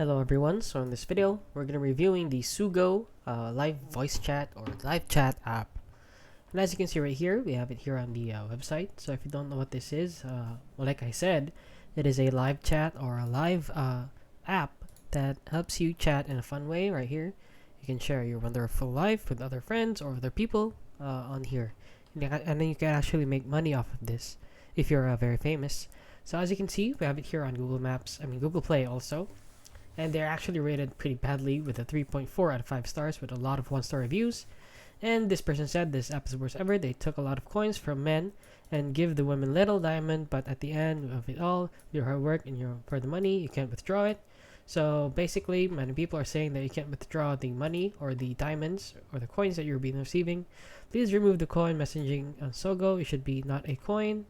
Hello everyone, so in this video, we're going to be reviewing the SUGO live voice chat or live chat app. And as you can see right here, we have it here on the website. So if you don't know what this is, well, like I said, it is a live chat or a live app that helps you chat in a fun way right here. You can share your wonderful life with other friends or other people on here. And then you can actually make money off of this if you're very famous. So as you can see, we have it here on Google Play also. And they're actually rated pretty badly with a 3.4 out of 5 stars with a lot of 1-star reviews. And this person said this app is the worst ever. They took a lot of coins from men and give the women little diamond, but at the end of it all, your hard work and for the money, you can't withdraw it. So basically, many people are saying that you can't withdraw the money or the diamonds or the coins that you're being receiving. Please remove the coin messaging on SUGO. It should be not a coin.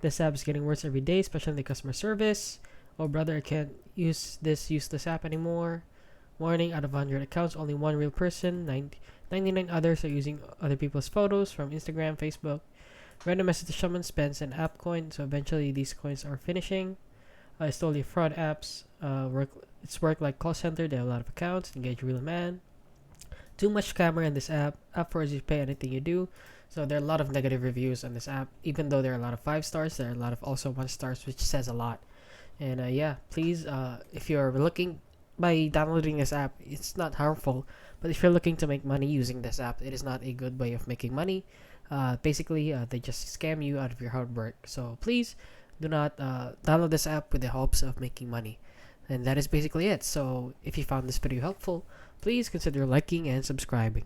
This app is getting worse every day, especially the customer service. Oh brother, I can't use this useless app anymore. Warning, out of 100 accounts, only one real person. 99 others are using other people's photos from Instagram, Facebook. Random message to someone spends an app coin, so eventually these coins are finishing. It's totally fraud apps. It's work like call center. They have a lot of accounts. Engage real man. Too much scammer in this app. App forces you to pay anything you do. So there are a lot of negative reviews on this app. Even though there are a lot of 5 stars, there are a lot of also 1 stars, which says a lot. And yeah, please, if you're looking by downloading this app, it's not harmful. But if you're looking to make money using this app, it is not a good way of making money. Basically, they just scam you out of your hard work. So please do not download this app with the hopes of making money. And that is basically it. So if you found this video helpful, please consider liking and subscribing.